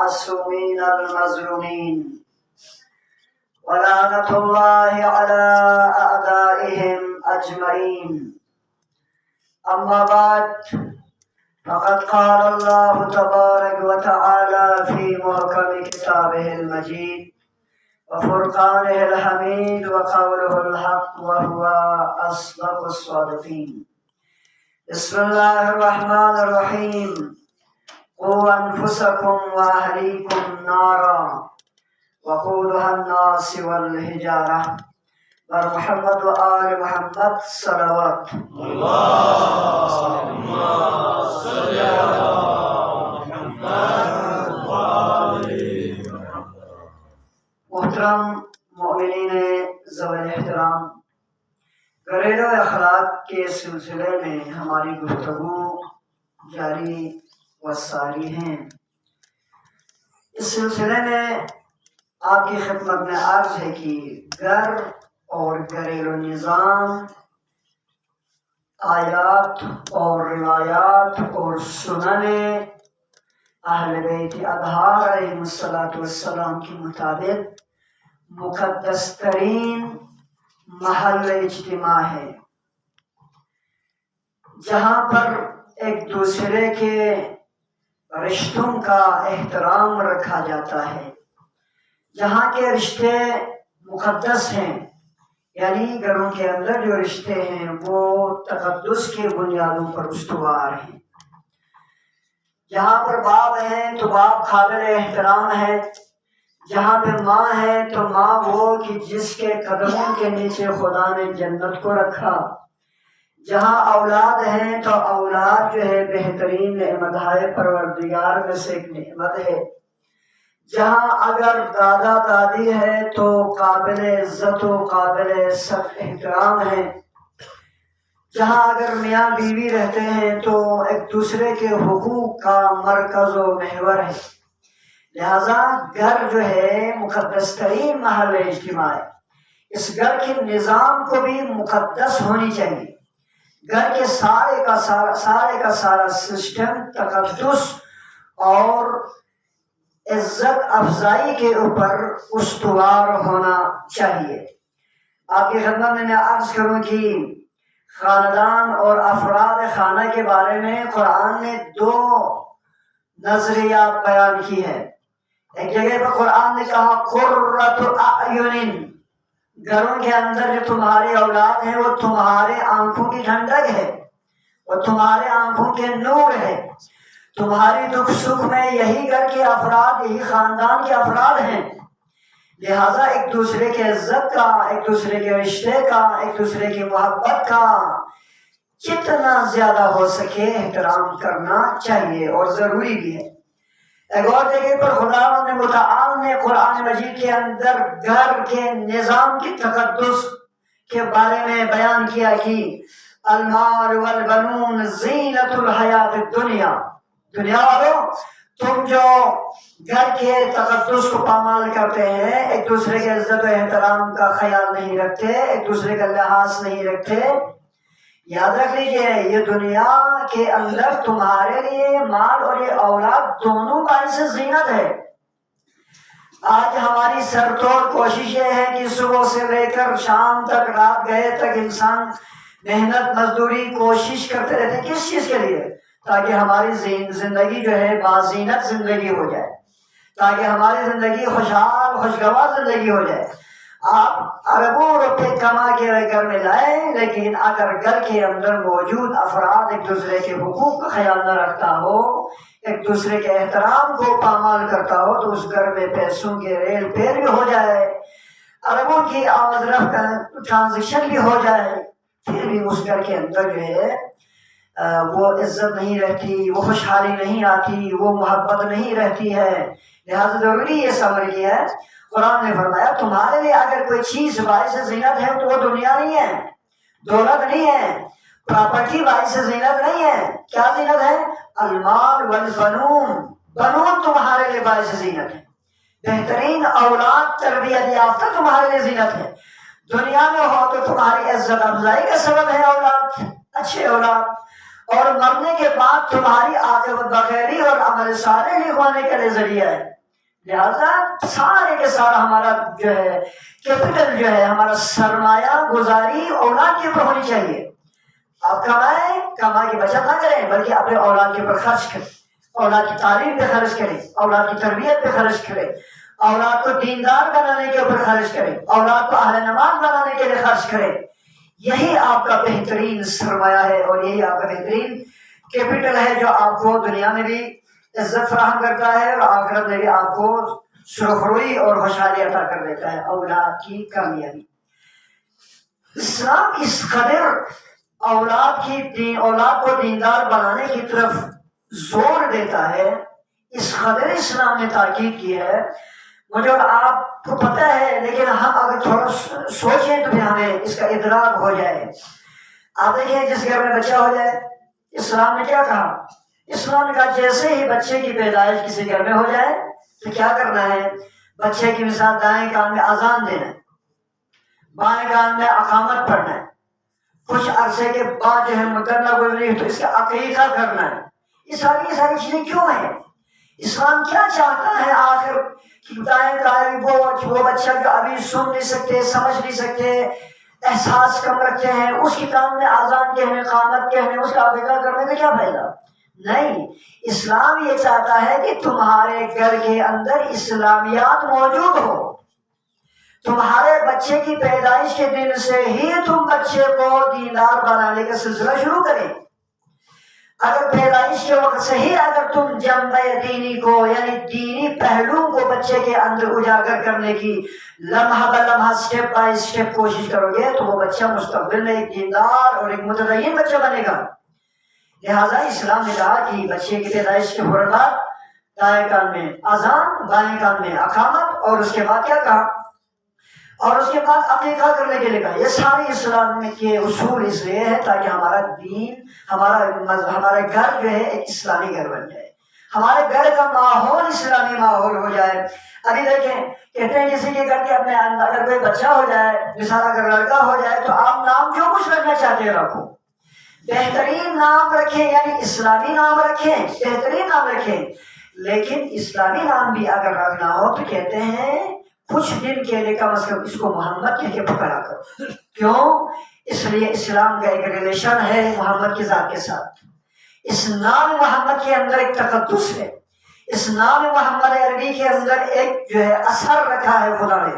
المعصومين المظلومين، ولعنة الله على أعدائهم أجمعين. أما بعد، فقد قال الله تبارك وتعالى في محكم كتابه المجيد وفرقانه الحميد وقوله الحق وهو أصدق الصادقين. بسم الله الرحمن الرحيم. قوا أنفسكم وأهليكم نارا وقودها الناس والحجارة. بر محمد وآل محمد صلوات. اللهم صل على محمد وآل محمد. محترم مومنین ذوی احترام، گھریلو اخلاق کے سلسلے میں ہماری گفتگو جاری و ساری ہیں۔ اس سلسلے میں آپ کی خدمت میں عرض ہے کہ گھر اور گھریلو نظام، آیات اور روایات اور سنن اہل بیت اطہار علیہ السلام کے مطابق مقدس ترین محل اجتماع ہے، جہاں پر ایک دوسرے کے رشتوں کا احترام رکھا جاتا ہے، جہاں کے رشتے مقدس ہیں، یعنی گھروں کے اندر جو رشتے ہیں وہ تقدس کے بنیادوں پر استوار ہیں۔ جہاں پر باپ ہیں تو باپ قابل احترام ہے، جہاں پہ ماں ہے تو ماں وہ کہ جس کے قدموں کے نیچے خدا نے جنت کو رکھا، جہاں اولاد ہیں تو اولاد جو ہے بہترین نعمت ہے، پروردگار میں سے ایک نعمت ہے، جہاں اگر دادا دادی ہے تو قابل عزت و قابل سخت احترام ہے، جہاں اگر میاں بیوی رہتے ہیں تو ایک دوسرے کے حقوق کا مرکز و محور ہے۔ لہذا گھر جو ہے مقدس ترین محل اجتماع ہے۔ اس گھر کے نظام کو بھی مقدس ہونی چاہیے۔ گھر کے سارے کا سارا سسٹم تقدس اور عزت افزائی کے اوپر استوار ہونا چاہیے۔ آپ کی خدمت میں عرض کروں کہ خاندان اور افراد خانہ کے بارے میں قرآن نے دو نظریات بیان کی ہے۔ ایک جگہ پر قرآن نے کہا قرۃ اعین، گھروں کے اندر جو تمہاری اولاد ہیں وہ تمہارے آنکھوں کی ٹھنڈک ہے، وہ تمہارے آنکھوں کے نور ہے، تمہاری دکھ سکھ میں یہی گھر کے افراد، یہی خاندان کے افراد ہیں۔ لہذا ایک دوسرے کے عزت کا، ایک دوسرے کے رشتے کا، ایک دوسرے کی محبت کا جتنا زیادہ ہو سکے احترام کرنا چاہیے اور ضروری بھی ہے۔ ایک اور جگہ پر خدا متعال نے قرآن مجید کے اندر گھر کے نظام کی تقدس کے بارے میں بیان کیا کہ المال والبنون زینت الحیات الدنیا، دنیا والوں تم جو گھر کے تقدس کو پامال کرتے ہیں، ایک دوسرے کے عزت و احترام کا خیال نہیں رکھتے، ایک دوسرے کا لحاظ نہیں رکھتے، یاد رکھ لیجئے یہ دنیا کے اندر تمہارے لیے مال اور یہ اولاد دونوں باعث زینت ہے۔ آج ہماری سر توڑ کوشش یہ ہے کہ صبح سے لے کر شام تک، رات گئے تک انسان محنت مزدوری کوشش کرتے رہتے ہیں۔ کس چیز کے لیے؟ تاکہ ہماری زندگی جو ہے بازینت زندگی ہو جائے، تاکہ ہماری زندگی خوشحال خوشگوار زندگی ہو جائے۔ آپ اربوں روپے کما کے گھر میں لائیں، لیکن اگر گھر کے اندر موجود افراد ایک دوسرے کے حقوق کا خیال نہ رکھتا ہو، ایک دوسرے کے احترام کو پامال کرتا ہو، تو اس گھر میں پیسوں کے ریل پھیر بھی ہو جائے، اربوں کی آمد رفت کا ٹرانزیکشن بھی ہو جائے، پھر بھی اس گھر کے اندر جو ہے وہ عزت نہیں رہتی، وہ خوشحالی نہیں آتی، وہ محبت نہیں رہتی ہے۔ لہذا ضروری یہ سمجھ ہے، قرآن نے فرمایا تمہارے لیے اگر کوئی چیز باعث زینت ہے تو وہ دنیا نہیں ہے، دولت نہیں ہے، پراپرٹی باعث زینت نہیں ہے۔ کیا زینت ہے؟ المال والبنون، بنون تمہارے لیے باعث زینت ہے، بہترین اولاد تربیت یافتہ تمہارے لیے زینت ہے۔ دنیا میں ہو تو تمہاری عزت افزائی کا سبب ہے اولاد، اچھے اولاد، اور مرنے کے بعد تمہاری عاقبت بخیری اور عمل صالح ہونے کے لیے ذریعہ ہے۔ لہذا سارے کے سارا ہمارا جو ہے کیپٹل جو ہے ہمارا سرمایہ گزاری اولاد کے اوپر ہونی چاہیے. آپ کمائیں، کما کے بچت نہ کریں بلکہ اپنے اولاد کے اوپر خرچ کریں، اولاد کی تعلیم پہ خرچ کریں، اولاد کی تربیت پہ خرچ کریں، اولاد کو دیندار بنانے کے اوپر خرچ کریں، اولاد کو اہل نماز بنانے کے لیے خرچ کریں. یہی آپ کا بہترین سرمایہ ہے اور یہی آپ کا بہترین کیپٹل ہے جو آپ کو دنیا میں بھی عزت فراہم کرتا ہے اور آخرت میں بھی آپ کو سرخروئی اور خوشحالی عطا کر دیتا ہے. اولاد کی کامیابی. اسلام اس قدر اولاد کو دیندار بنانے کی طرف زور دیتا ہے، اس قدر اسلام نے تاکید کی ہے. مجھے آپ کو پتہ ہے لیکن ہم اگر تھوڑا سوچیں تو پھر ہمیں اس کا ادراک ہو جائے. آپ دیکھیں جس گھر میں بچہ ہو جائے، اسلام نے کیا کہا؟ اسلام نے کہا جیسے ہی بچے کی پیدائش کسی گھر میں ہو جائے تو کیا کرنا ہے؟ بچے کی مثال دائیں کان میں اذان دینا ہے، بائیں کان میں اقامت پڑھنا ہے، کچھ عرصے کے بعد جو ہے مدرنہ گزری تو اس کا عقیقہ کرنا ہے. یہ ساری چیزیں کیوں ہیں؟ اسلام کیا چاہتا ہے آخر؟ دائیں کان وہ بچہ جو ابھی سن نہیں سکتے، سمجھ نہیں سکتے، احساس کم رکھتے ہیں، اس کی کان میں اذان کہنے، اقامت کہنے، اس کا عقیقہ کرنے کا کیا فائدہ؟ نہیں، اسلام یہ چاہتا ہے کہ تمہارے گھر کے اندر اسلامیات موجود ہو. تمہارے بچے کی پیدائش کے دن سے ہی تم بچے کو دیندار بنانے کا سلسلہ شروع کریں. اگر پیدائش کے وقت سے ہی اگر تم جنبہ دینی کو یعنی دینی پہلوؤں کو بچے کے اندر اجاگر کرنے کی لمحہ بہ لمحہ اسٹیپ بائی اسٹیپ کوشش کرو گے تو وہ بچہ مستقبل میں ایک دیندار اور ایک متدین بچہ بنے گا. لہٰذا اسلام نے کہا کہ بچے کی پیدائش کے فوراً بعد دائیں کان میں اذان، بائیں کان میں اقامت، اور اس کے بعد کیا کہا؟ اور اس کے بعد عقیقہ کرنے کے لیے کہا. یہ سارے اسلام کے اصول اس لیے ہے تاکہ ہمارا دین، ہمارا گھر جو ہے ایک اسلامی گھر بن جائے، ہمارے گھر کا ماحول اسلامی ماحول ہو جائے. ابھی دیکھیں کہتے ہیں کسی کے گھر کے اپنے اگر کوئی بچہ ہو جائے، مثال اگر لڑکا ہو جائے تو آپ نام جو کچھ رکھنا چاہتے ہیں رکھو، بہترین نام رکھیں، یعنی اسلامی نام رکھیں، بہترین نام رکھیں. لیکن اسلامی نام بھی اگر رکھنا ہو تو کہتے ہیں کچھ دن کے لیے کم از کم اس کو محمد کہہ کے پکڑا کرو. کیوں؟ اس لیے اسلام کا ایک ریلیشن ہے محمد کی ذات کے ساتھ. اس نام محمد کے اندر ایک تقدس ہے، اس نام محمد عربی کے اندر ایک جو ہے اثر رکھا ہے خدا نے.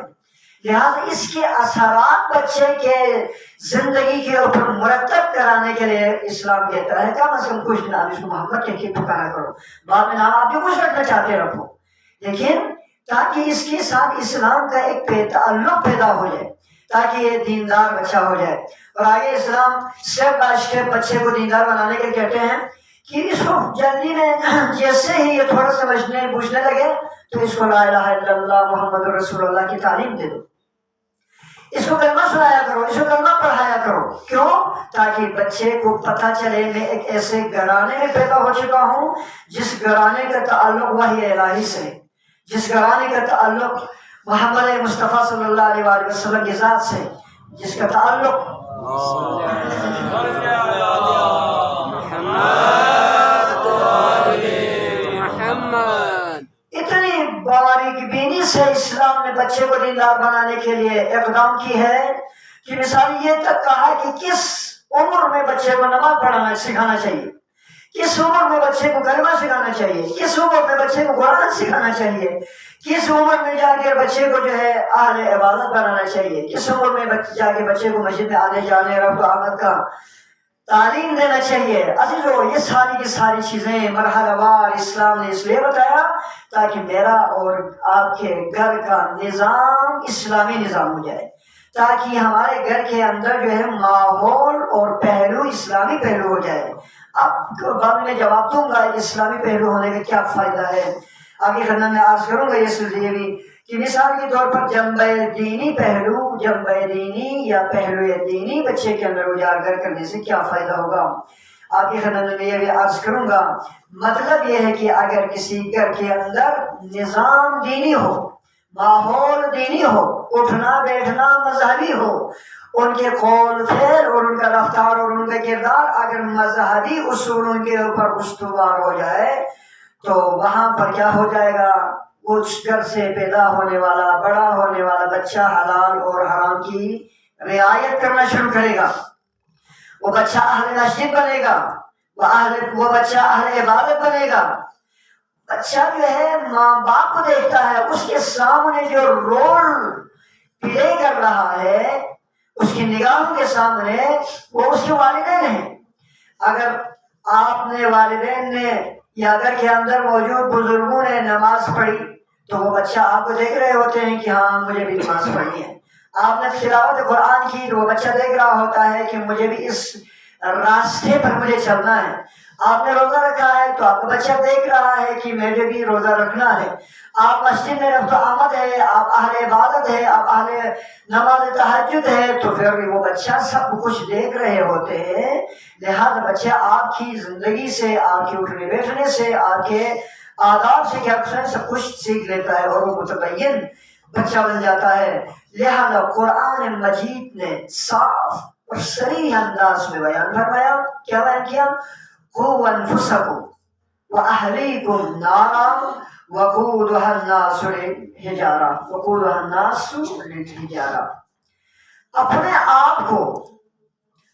لہٰذا اس کے اثرات بچے کے زندگی کے اوپر مرتب کرانے کے لیے اسلام کہتا ہے کم از کم کچھ نام اس کو محمد کہہ کے پکارا کرو. بعد میں نام آپ جو کچھ رکھنا چاہتے رکھو، لیکن تاکہ اس کے ساتھ اسلام کا ایک تعلق پیدا ہو جائے، تاکہ یہ دیندار بچہ ہو جائے. اور آگے اسلام اسٹیپ بائی اسٹیپ بچے کو دیندار بنانے کے کہتے ہیں کہ اس کو جلدی میں جیسے ہی یہ تھوڑا سمجھنے بوجھنے لگے تو اس کو لا الہ الا اللہ محمد رسول اللہ کی تعلیم دے دو، اس کو کلمہ سنایا کرو، اس کو کلمہ پڑھایا کرو. کیوں؟ تاکہ بچے کو پتہ چلے میں ایک ایسے گھرانے میں پیدا ہو چکا ہوں جس گھرانے کا تعلق وحی الہی سے ہے، جس گھرانے کا تعلق محمد مصطفیٰ صلی اللہ علیہ وآلہ وسلم کی ذات سے، جس کا تعلق اتنی باریک بینی سے اسلام نے بچے کو دیندار بنانے کے لیے اقدام کی ہے کہ مثال یہ تک کہا کہ کس عمر میں بچے کو نماز پڑھنا سکھانا چاہیے، کس عمر میں بچے کو کلمہ سکھانا چاہیے، کس عمر میں بچے کو قرآن سکھانا چاہیے، کس عمر میں جا کے بچے کو جو ہے اہل عبادت بنانا چاہیے، کس عمر میں جا کے بچے کو مسجد میں آنے جانے رب آمد کا تعلیم دینا چاہیے. عزیزو یہ ساری کی ساری چیزیں مرحلہ وار اسلام نے اس لیے بتایا تاکہ میرا اور آپ کے گھر کا نظام اسلامی نظام ہو جائے، تاکہ ہمارے گھر کے اندر جو ہے ماحول اور پہلو اسلامی پہلو ہو جائے. اب بعد میں جواب دوں گا اسلامی پہلو ہونے کا کیا فائدہ ہے. آگے خدمت میں عرض کروں گا یہ سلسلے بھی کہ مثال کے طور پر جنبہ دینی پہلو، جنبہ دینی یا پہلو دینی بچے کے اندر اجاگر کرنے سے کیا فائدہ ہوگا. آپ کی خدمت میں یہ بھی عرض کروں گا. مطلب یہ ہے کہ اگر کسی گھر کے اندر نظام دینی ہو، ماحول دینی ہو، اٹھنا بیٹھنا مذہبی ہو، ان کے قول فعل اور ان کا رفتار اور ان کا کردار اگر مذہبی اصولوں کے اوپر استوار ہو جائے تو وہاں پر کیا ہو جائے گا؟ اس گھر سے پیدا ہونے والا بڑا ہونے والا بچہ حلال اور حرام کی رعایت کرنا شروع کرے گا، وہ بچہ اہل مسجد بنے گا، وہ بچہ اہل عبادت بنے گا۔ بچہ جو ہے ماں باپ کو دیکھتا ہے، اس کے سامنے جو رول پلے کر رہا ہے اس کی نگاہوں کے سامنے وہ اس کے والدین ہیں۔ اگر آپ نے والدین نے یا گھر کے اندر موجود بزرگوں نے نماز پڑھی تو وہ بچہ آپ کو دیکھ رہے ہوتے ہیں کہ ہاں مجھے بھی نماز پڑھنی ہے۔ آپ نے تلاوت قرآن کی تو وہ بچہ دیکھ رہا ہوتا ہے کہ مجھے بھی اس راستے پر مجھے چلنا ہے۔ آپ نے روزہ رکھا ہے تو آپ کا بچہ دیکھ رہا ہے کہ مجھے بھی روزہ رکھنا ہے۔ آپ مسجد میں رفت آمد ہے، آپ اہل عبادت ہے، آپ اہل نماز تہجد ہے، تو پھر وہ بچہ سب کچھ دیکھ رہے ہوتے ہیں۔ لہذا بچہ آپ کی زندگی سے، آپ کے اٹھنے بیٹھنے سے، آپ کے آداب سے کیا سب کچھ سیکھ لیتا ہے اور وہ متبین بچہ بن جاتا ہے۔ لہذا قرآن مجید نے صاف اور صریح انداز میں بیان فرمایا، کیا بیان کیا؟ قُوُّوا أَنفُسَكُمْ وَأَهْلِيكُمْ نَارًا وَقُودُهَا النَّاسُ لِلْحِجَارَةِ، اپنے آپ کو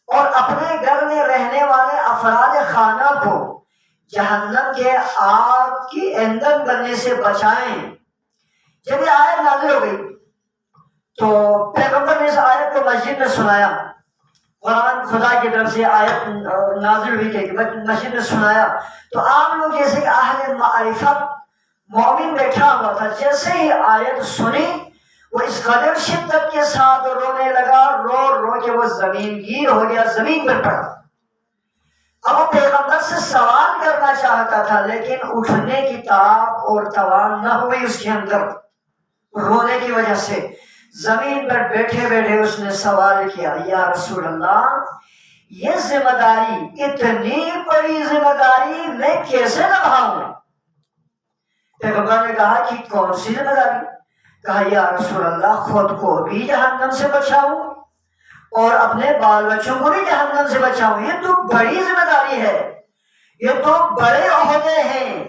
اور اپنے گھر میں رہنے والے افراد خانہ کو جہنم کے آگ کی ایندھن بننے سے بچائیں۔ جب یہ آیت نازل ہو گئی تو پیغمبر نے اس آیت کو مسجد میں سنایا۔ قرآن خدا کی طرف سے آیت نازل ہوئی کہ مسجد میں سنایا تو عام لوگ جیسے کہ اہل معرفت مومن بیٹھا ہوا تھا، جیسے ہی آیت سنی وہ اس قدر شدت کے ساتھ رونے لگا، رو رو کے وہ زمین گیر ہو گیا، زمین پر پڑا۔ اب وہ پیغمبر سے سوال کرنا چاہتا تھا لیکن اٹھنے کی طاقت اور توان نہ ہوئی اس کے اندر، رونے کی وجہ سے زمین پر بیٹھے بیٹھے اس نے سوال کیا، یا رسول اللہ یہ ذمہ داری، اتنی بڑی ذمہ داری میں کیسے نبھاؤں؟ پیغمبر نے کہا کہ کون سی ذمہ داری؟ کہا یا رسول اللہ خود کو بھی جہنم سے بچاؤں اور اپنے بال بچوں کو بھی جہنم سے بچاؤں۔ یہ تو بڑی ذمہ داری ہے، یہ تو بڑے عہدے ہیں،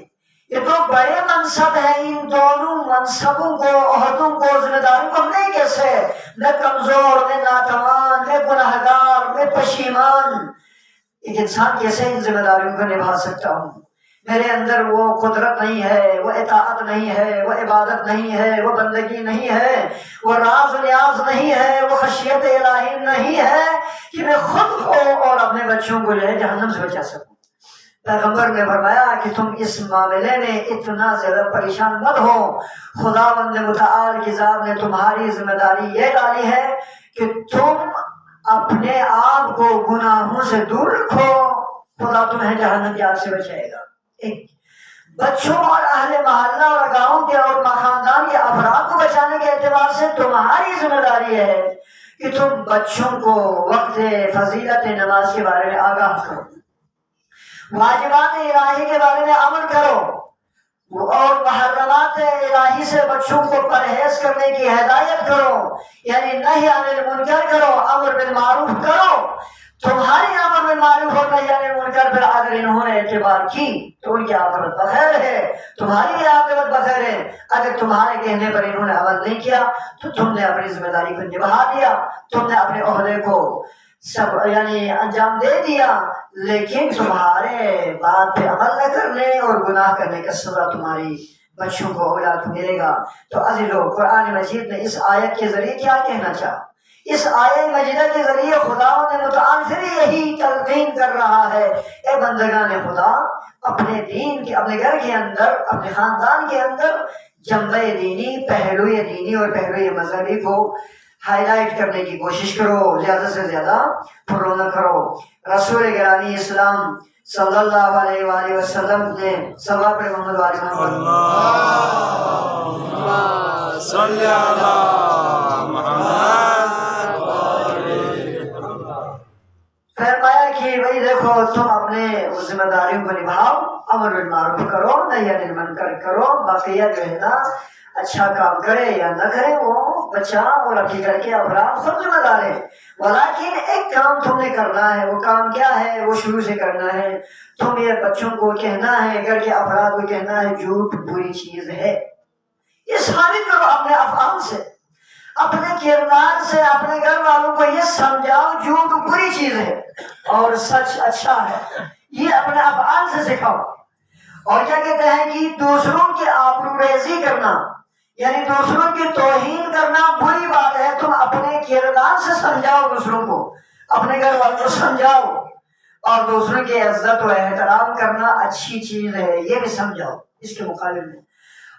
یہ تو بڑے منصب ہیں۔ ان دونوں منصبوں کو، عہدوں کو، ذمہ داریوں کو نہیں کیسے؟ میں کمزور، میں ناتوان، میں گنہگار، میں پشیمان، ایک انسان کیسے ان ذمہ داریوں کو نبھا سکتا ہوں؟ میرے اندر وہ قدرت نہیں ہے، وہ اطاعت نہیں ہے، وہ عبادت نہیں ہے، وہ بندگی نہیں ہے، وہ راز نیاز نہیں ہے، وہ خشیت الہی نہیں ہے کہ میں خود کو اور اپنے بچوں کو جو ہے جہنم سے بچا سکوں۔ پیغمبر نے فرمایا کہ تم اس معاملے میں اتنا زیادہ پریشان مت ہو، خداوند متعال کی ذات نے تمہاری ذمہ داری یہ ڈالی ہے کہ تم اپنے آپ کو گناہوں سے دور رکھو، خدا تمہیں جہنم کی آگ سے بچائے گا۔ ایک بچوں اور اہل محلہ اور گاؤں کے اور خاندان کے افراد کو بچانے کے اعتبار سے تمہاری ذمہ داری ہے کہ تم بچوں کو وقت فضیلت نماز کے بارے میں آگاہ کرو، واجبات الہی کے بارے میں عمل کرو اور محرمات الہی سے بچوں کو پرہیز کرنے کی ہدایت کرو، یعنی نہی عن المنکر کرو، امر بالمعروف کرو۔ تمہاری امر بالمعروف اور نہی عن المنکر پر اگر انہوں نے اعتبار کی تو ان کی عاقبت بخیر ہے، تمہاری بھی عاقبت بخیر ہے۔ اگر تمہارے کہنے پر انہوں نے عمل نہیں کیا تو تم نے اپنی ذمہ داری کو نبھا دیا، تم نے اپنے عہدے کو سب یعنی انجام دے دیا، لیکن تمہارے بات پہ عمل نہ کرنے اور گناہ کرنے کا سزا تمہاری بچوں کو، اولاد کو ملے گا۔ تو عزیزو، قرآن مجید نے اس آیت کے ذریعے کیا کہنا چاہا؟ اس آیت مجیدہ کے ذریعے خداوند متعال پھر یہی تلقین کر رہا ہے، اے بندگان خدا، اپنے دین کے، اپنے گھر کے اندر، اپنے خاندان کے اندر جنبہ دینی، پہلو دینی اور پہلو مذہبی کو ہائی لائٹ کرنے کی کوشش کرو، زیادہ سے زیادہ پرو کرو۔ رسول گرامی اسلام صلی اللہ علیہ وآلہ وسلم نے ثواب محمد علیہ وسلم صلی اللہ محمد فرمایا کہ بھائی دیکھو، تم اپنے ذمہ داریوں کو نبھاؤ، امر بالمعروف کرو، نہی عن المنکر کرو، باقیہ جو ہے نا اچھا کام کرے یا نہ کرے وہ بچہ اور اپنے گھر کے افراد خود ذمہ دار ہے۔ ولیکن ایک کام تم نے کرنا ہے، وہ کام کیا ہے؟ وہ شروع سے کرنا ہے، تم یہ بچوں کو کہنا ہے، گھر کے افراد کو کہنا ہے جھوٹ بری چیز ہے، یہ ثابت کرو اپنے افعال سے، اپنے کردار سے، اپنے گھر والوں کو یہ سمجھاؤ جھوٹ بری چیز ہے اور سچ اچھا ہے، یہ اپنے افعال سے سکھاؤ۔ اور کیا کہتے ہیں کہ دوسروں کی آبروریزی کرنا یعنی دوسروں کی توہین کرنا بری بات ہے، تم اپنے کردار سے سمجھاؤ، دوسروں کو، اپنے گھر والوں کو سمجھاؤ، اور دوسروں کی عزت و احترام کرنا اچھی چیز ہے، یہ بھی سمجھاؤ اس کے مقابلے میں۔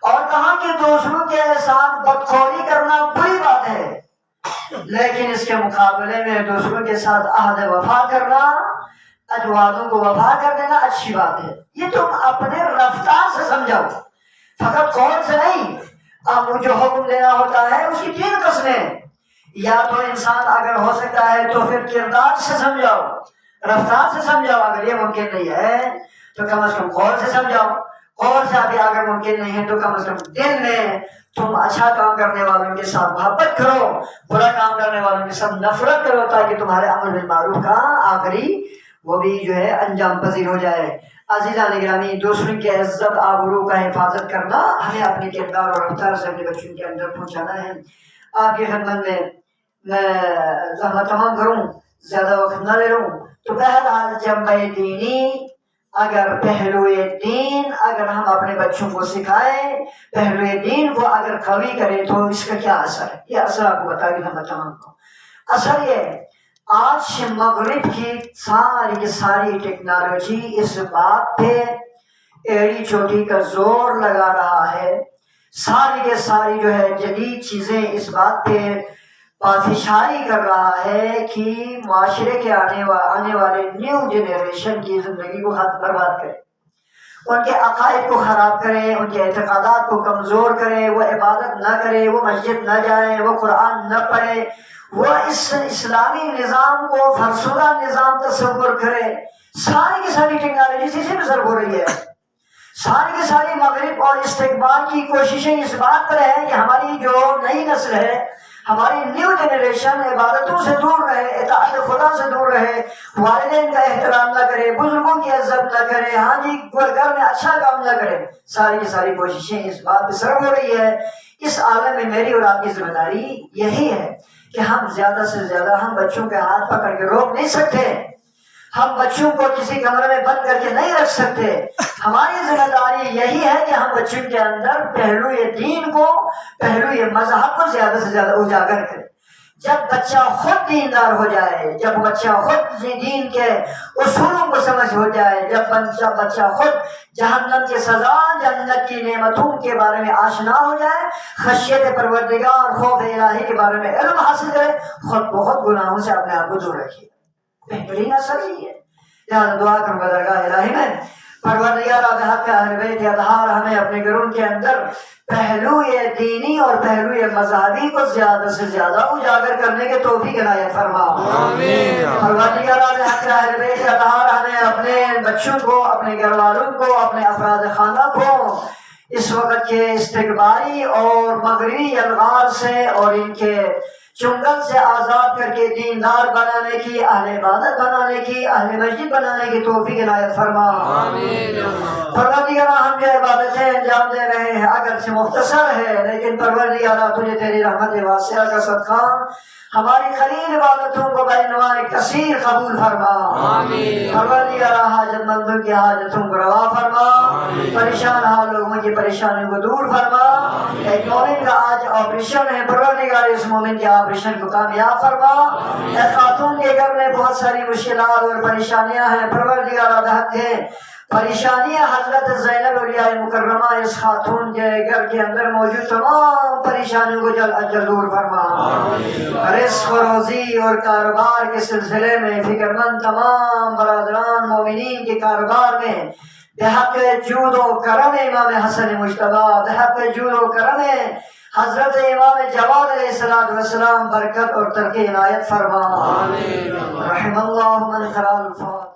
اور کہا کہ دوسروں کے ساتھ بدخوری کرنا بری بات ہے، لیکن اس کے مقابلے میں دوسروں کے ساتھ عہد وفا کرنا، وعدوں کو وفا کر دینا اچھی بات ہے۔ یہ تم اپنے رفتار سے سمجھاؤ، فقط قول سے نہیں۔ اب جو حکم دینا ہوتا ہے اس کی 3 قسمیں، یا تو انسان اگر ہو سکتا ہے تو پھر کردار سے سمجھاؤ، رفتار سے سمجھاؤ، اگر یہ ممکن نہیں ہے تو کم از کم قول سے سمجھاؤ، قول سے ابھی اگر ممکن نہیں ہے تو کم از کم دل میں تم اچھا کام کرنے والوں کے ساتھ محبت کرو، برا کام کرنے والوں کے ساتھ نفرت کرو، تاکہ تمہارے امر بالمعروف کا آخری وہ بھی جو ہے انجام پذیر ہو جائے۔ عزیزان گرامی، دوسروں کی عزت آبرو کا حفاظت کرنا ہمیں اپنے کردار اور رفتار سے اپنے بچوں کے اندر پہنچانا ہے۔ آپ کی خدمت میں زحمت تمام کروں، زیادہ وقت نہ لے لوں، تو بہرحال جنبہ دینی، اگر پہلو دین اگر ہم اپنے بچوں کو سکھائیں، پہلو دین کو اگر قوی کریں تو اس کا کیا اثر ہے، یہ اثر آپ کو بتا کے ہم تمام کو۔ اثر یہ ہے، آج مغرب کی ساری ٹیکنالوجی اس بات پہ ایڑی چوٹی کا زور لگا رہا ہے، ساری جو ہے جدید چیزیں اس بات پہ پافشاری کر رہا ہے کہ معاشرے کے آنے والے نیو جنریشن کی زندگی کو برباد کرے، ان کے عقائد کو خراب کرے، ان کے اعتقادات کو کمزور کرے، وہ عبادت نہ کرے، وہ مسجد نہ جائے، وہ قرآن نہ پڑھے، وہ اس اسلامی نظام کو فرسودہ نظام تصور کرے۔ ساری کی ساری ٹیکنالوجی اسی سے ضرب ہو رہی ہے، ساری کی ساری مغرب اور استقبال کی کوششیں اس بات پر ہے کہ ہماری جو نئی نسل ہے، ہماری نیو جنریشن عبادتوں سے دور رہے، اطاعت خدا سے دور رہے، والدین کا احترام نہ کرے، بزرگوں کی عزت نہ کرے، ہاں جی گھر میں اچھا کام نہ کرے۔ ساری کی ساری کوششیں اس بات پہ سرب ہو رہی ہے۔ اس عالم میں میری اور آپ کی ذمہ داری یہی ہے کہ ہم زیادہ سے زیادہ، ہم بچوں کے ہاتھ پکڑ کے روک نہیں سکتے، ہم بچوں کو کسی کمرے میں بند کر کے نہیں رکھ سکتے۔ ہماری ذمہ داری یہی ہے کہ ہم بچوں کے اندر پہلو دین کو، پہلو مذہب کو زیادہ سے زیادہ اجاگر کریں۔ جب بچہ خود دیندار ہو جائے، جب بچہ خود دین کے اصولوں کو سمجھ ہو جائے، جب بچہ خود جہنم کی سزا، جنت کی نعمتوں کے بارے میں آشنا ہو جائے، خشیت پروردگار، خوف الہی کے بارے میں علم حاصل کرے، خود بہت گناہوں سے اپنے آپ کو دور رکھیے، بہترین اثر ہی ہے۔ لہٰذا دعا کروں گا درگاہ الہی میں، پروردگار بحق اہل بیت اطہار ہمیں اپنے گھروں کے اندر پہلو دینی اور پہلو مذہبی کو زیادہ سے زیادہ اجاگر کرنے کے توفیق عنایت فرما۔ پروردگار بحق اہل بیت اطہار ہمیں اپنے بچوں کو، اپنے گھر والوں کو، اپنے افراد خانہ کو اس وقت کے استقبالی اور مغربی الغار سے اور ان کے چنگل سے آزاد کر کے دیندار بنانے کی، اہل عبادت بنانے کی، اہل مسجد بنانے کی توفیق عنایت فرما۔ پروردگار ہم جو عبادتیں انجام دے رہے ہیں اگرچہ مختصر ہے، لیکن پروردگار تجھے تیری رحمت واسعہ کا صدقہ ہماری قلیل عبادتوں کو بعنوان کثیر قبول فرما۔ پروردگار حاجت مندوں کی حاجتوں کو روا فرما، پریشان حال لوگوں کی پریشانیوں کو دور فرما۔ ایک مومن کا آج آپریشن ہے، پروردگار اس مومن کے آپریشن کو کامیاب فرما۔ ایک خاتون کے گھر میں بہت ساری مشکلات اور پریشانیاں ہیں، پروردگار بحق ہے پریشانیاں حضرت زینب اولیاء مکرمہ اس خاتون کے گھر کے اندر موجود تمام پریشانیوں کو جل اجل دور فرما۔ رزق و روزی اور کاروبار کے سلسلے میں فکر مند تمام برادران مومنین کے کاروبار میں بحق جود و کرم امام حسن مجتبی، بحق جود و کرم حضرت امام جواد علیہ السلام برکت اور ترقی عنایت فرما۔ رحم اللہ من قرأ الفاتحہ۔